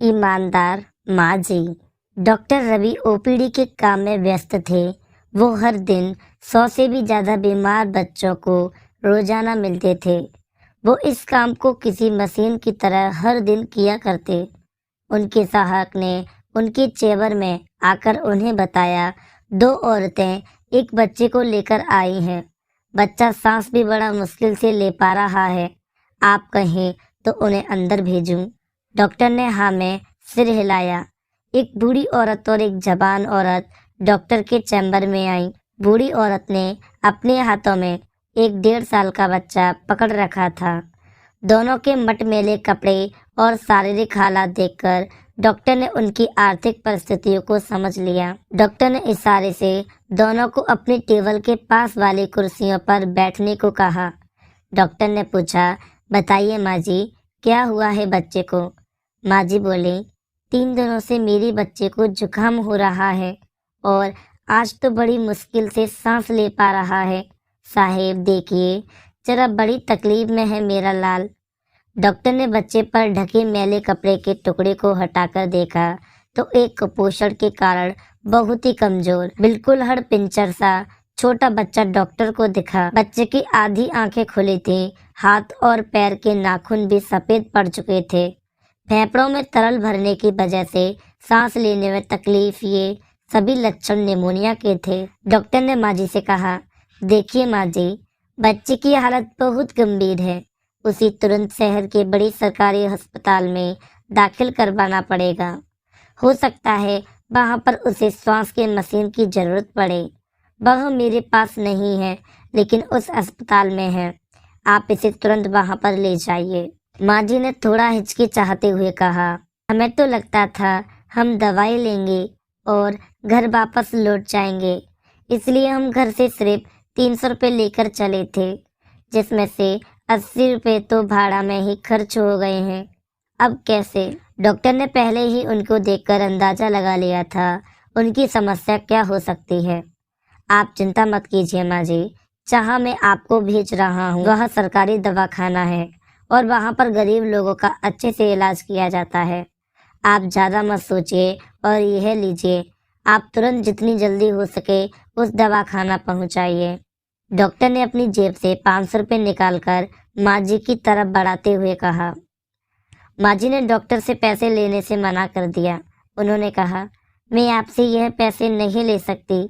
ईमानदार माँ जी। Doctor Ravi OPD के काम में व्यस्त थे। वो हर दिन 100 से भी ज्यादा बीमार बच्चों को रोजाना मिलते थे। वो इस काम को किसी मशीन की तरह हर दिन किया करते। उनके सहायक ने उनके चेंबर में आकर उन्हें बताया, 2 औरतें एक बच्चे को लेकर आई हैं। बच्चा सांस भी बड़ा मुश्किल से ले पा रहा है। आप कहें तो उन्हें अंदर भेजूं? डॉक्टर ने हाँ में सिर हिलाया। एक बूढ़ी औरत और एक जवान औरत डॉक्टर के चैम्बर में आई। बूढ़ी औरत ने अपने हाथों में एक 1.5 साल का बच्चा पकड़ रखा था। दोनों के मटमैले कपड़े और शारीरिक हालात देखकर डॉक्टर ने उनकी आर्थिक परिस्थितियों को समझ लिया। डॉक्टर ने इशारे से दोनों को अपनी टेबल के पास वाली कुर्सियों पर बैठने को कहा। डॉक्टर ने पूछा, बताइए माँ जी, क्या हुआ है बच्चे को? माँ जी बोली, 3 दिनों से मेरे बच्चे को जुकाम हो रहा है और आज तो बड़ी मुश्किल से सांस ले पा रहा है। साहेब देखिए, जरा बड़ी तकलीफ में है मेरा लाल। डॉक्टर ने बच्चे पर ढके मैले कपड़े के टुकड़े को हटाकर देखा तो एक कुपोषण के कारण बहुत ही कमजोर, बिल्कुल हड़पिंचर सा छोटा बच्चा डॉक्टर को दिखा। बच्चे की आधी आंखें खुली थी, हाथ और पैर के नाखून भी सफेद पड़ चुके थे। फेफड़ों में तरल भरने की वजह से सांस लेने में तकलीफ, ये सभी लक्षण निमोनिया के थे। डॉक्टर ने माँ जी से कहा, देखिए माँ जी, बच्चे की हालत बहुत गंभीर है। उसी तुरंत शहर के बड़ी सरकारी अस्पताल में दाखिल करवाना पड़ेगा। हो सकता है वहां पर उसे श्वास के मशीन की जरूरत पड़े। वह मेरे पास नहीं है, लेकिन उस अस्पताल में है। आप इसे तुरंत वहां पर ले जाइए। माँ जी ने थोड़ा हिचकिचाते हुए कहा, हमें तो लगता था हम दवाई लेंगे और घर वापस लौट जाएंगे, इसलिए हम घर से सिर्फ 300 रुपये लेकर चले थे, जिसमें से 80 रुपये तो भाड़ा में ही खर्च हो गए हैं। अब कैसे? डॉक्टर ने पहले ही उनको देखकर अंदाजा लगा लिया था उनकी समस्या क्या हो सकती है। आप चिंता मत कीजिए माँ जी, जहाँ मैं आपको भेज रहा हूँ वह सरकारी दवाखाना है और वहाँ पर गरीब लोगों का अच्छे से इलाज किया जाता है। आप ज्यादा मत सोचिए और यह लीजिए, आप तुरंत जितनी जल्दी हो सके उस दवाखाना पहुँचाइए। डॉक्टर ने अपनी जेब से 500 रुपये निकालकर माँ जी की तरफ बढ़ाते हुए कहा। माँ जी ने डॉक्टर से पैसे लेने से मना कर दिया। उन्होंने कहा, मैं आपसे यह पैसे नहीं ले सकती,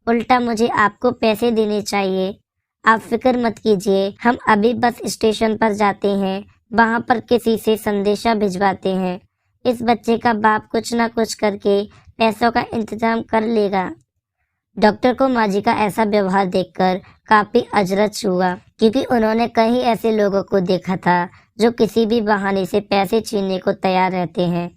उल्टा मुझे आपको पैसे देने चाहिए। आप फिक्र मत कीजिए, हम अभी बस स्टेशन पर जाते हैं, वहाँ पर किसी से संदेशा भिजवाते हैं। इस बच्चे का बाप कुछ ना कुछ करके पैसों का इंतजाम कर लेगा। डॉक्टर को माँ जी का ऐसा व्यवहार देखकर काफी अचरज हुआ, क्योंकि उन्होंने कई ऐसे लोगों को देखा था जो किसी भी बहाने से पैसे छीनने को तैयार रहते हैं।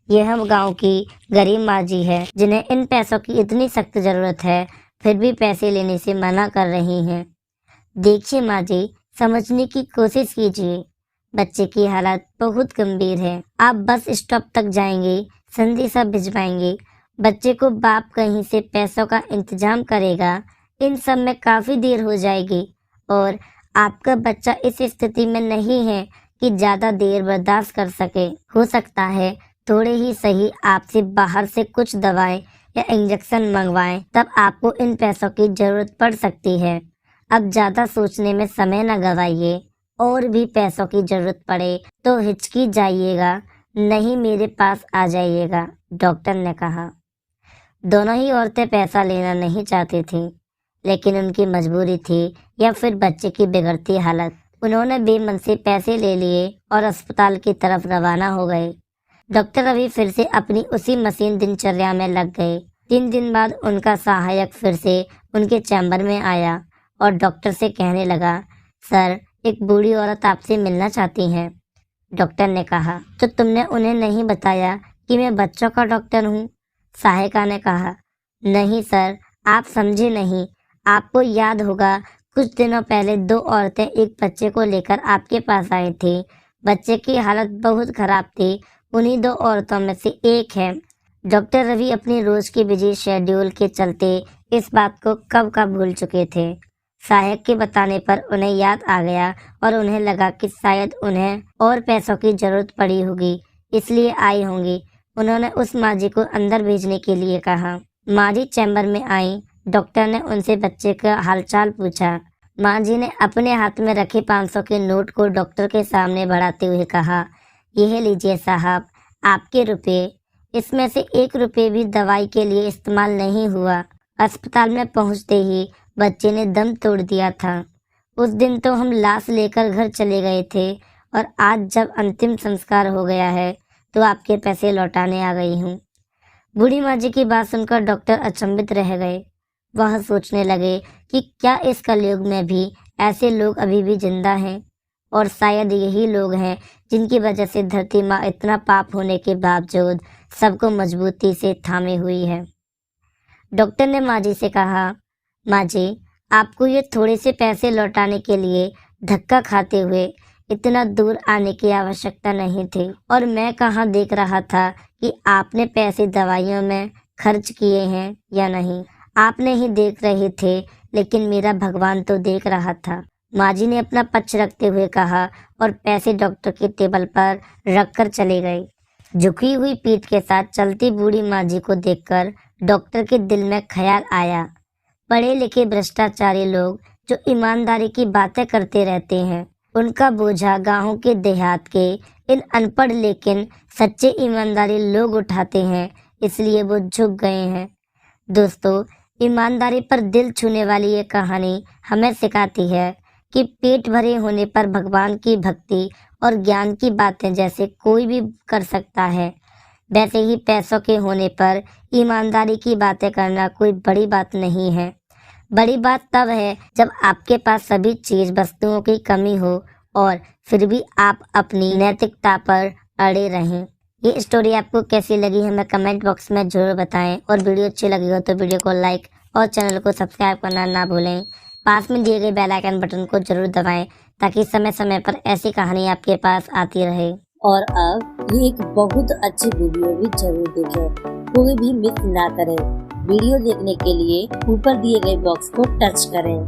यह हम गांव की गरीब माँ जी है, जिन्हें इन पैसों की इतनी सख्त जरूरत है, फिर भी पैसे लेने से मना कर रही हैं। देखिए माँ जी, समझने की कोशिश कीजिए, बच्चे की हालत बहुत गंभीर है। आप बस स्टॉप तक जाएंगे, संदेशा भिजवाएंगे, बच्चे को बाप कहीं से पैसों का इंतजाम करेगा, इन सब में काफी देर हो जाएगी और आपका बच्चा इस स्थिति में नहीं है कि ज्यादा देर बर्दाश्त कर सके। हो सकता है थोड़े ही सही आपसे बाहर से कुछ दवाएं या इंजेक्शन मंगवाएं, तब आपको इन पैसों की जरूरत पड़ सकती है। अब ज्यादा सोचने में समय न गवाइए, और भी पैसों की जरूरत पड़े तो हिचकी जाइएगा, नहीं मेरे पास आ जाइएगा, डॉक्टर ने कहा। दोनों ही औरतें पैसा लेना नहीं चाहती थीं, लेकिन उनकी मजबूरी थी या फिर बच्चे की बिगड़ती हालत। उन्होंने बेमन से पैसे ले लिए और अस्पताल की तरफ रवाना हो गए। डॉक्टर रवि फिर से अपनी उसी मशीन दिनचर्या में लग गए। 3 दिन बाद उनका सहायक फिर से उनके चैम्बर में आया और डॉक्टर से कहने लगा, सर, एक बूढ़ी औरत आपसे मिलना चाहती है। डॉक्टर ने कहा, तो तुमने उन्हें नहीं बताया कि मैं बच्चों का डॉक्टर हूँ? सहायिका ने कहा, नहीं सर, आप समझे नहीं। आपको याद होगा, कुछ दिनों पहले 2 औरतें एक बच्चे को लेकर आपके पास आई थी। बच्चे की हालत बहुत खराब थी। उन्हीं 2 औरतों में से एक है। डॉक्टर रवि अपनी रोज की बिजी शेड्यूल के चलते इस बात को कब का भूल चुके थे। सहायक के बताने पर उन्हें याद आ गया और उन्हें लगा कि शायद उन्हें और पैसों की जरूरत पड़ी होगी, इसलिए आई होंगी। उन्होंने उस माँ जी को अंदर भेजने के लिए कहा। माँ जी चैम्बर में आई। डॉक्टर ने उनसे बच्चे का हालचाल पूछा। माँ जी ने अपने हाथ में रखे 500 के नोट को डॉक्टर के सामने बढ़ाते हुए कहा, यह लीजिए साहब, आपके रुपए। इसमें से 1 रुपये भी दवाई के लिए इस्तेमाल नहीं हुआ। अस्पताल में पहुंचते ही बच्चे ने दम तोड़ दिया था। उस दिन तो हम लाश लेकर घर चले गए थे और आज जब अंतिम संस्कार हो गया है तो आपके पैसे लौटाने आ गई हूँ। बूढ़ी माँ जी की बात सुनकर डॉक्टर अचंभित रह गए। वह सोचने लगे कि क्या इस कलयुग में भी ऐसे लोग अभी भी जिंदा हैं, और शायद यही लोग हैं जिनकी वजह से धरती माँ इतना पाप होने के बावजूद सबको मजबूती से थामे हुई है। डॉक्टर ने माँ जी से कहा, माँ जी, आपको ये थोड़े से पैसे लौटाने के लिए धक्का खाते हुए इतना दूर आने की आवश्यकता नहीं थी, और मैं कहाँ देख रहा था कि आपने पैसे दवाइयों में खर्च किए हैं या नहीं। आप नहीं देख रहे थे, लेकिन मेरा भगवान तो देख रहा था। माँ जी ने अपना पक्ष रखते हुए कहा और पैसे डॉक्टर के टेबल पर रखकर चले गए। झुकी हुई पीठ के साथ चलती बूढ़ी माँ जी को देखकर डॉक्टर के दिल में ख्याल आया, पढ़े लिखे भ्रष्टाचारी लोग जो ईमानदारी की बातें करते रहते हैं, उनका बोझा गांवों के देहात के इन अनपढ़ लेकिन सच्चे ईमानदारी लोग उठाते हैं, इसलिए वो झुक गए हैं। दोस्तों, ईमानदारी पर दिल छूने वाली ये कहानी हमें सिखाती है कि पेट भरे होने पर भगवान की भक्ति और ज्ञान की बातें जैसे कोई भी कर सकता है, वैसे ही पैसों के होने पर ईमानदारी की बातें करना कोई बड़ी बात नहीं है। बड़ी बात तब है जब आपके पास सभी चीज वस्तुओं की कमी हो और फिर भी आप अपनी नैतिकता पर अड़े रहें। ये स्टोरी आपको कैसी लगी हमें कमेंट बॉक्स में जरूर बताएं, और वीडियो अच्छी लगी हो तो वीडियो को लाइक और चैनल को सब्सक्राइब करना ना भूलें। पास में दिए गए बेल आइकन बटन को जरूर दबाएं ताकि समय समय पर ऐसी कहानी आपके पास आती रहे। और अब ये एक बहुत अच्छी वीडियो भी जरूर देखें, कोई भी मिस ना करें। वीडियो देखने के लिए ऊपर दिए गए बॉक्स को टच करें।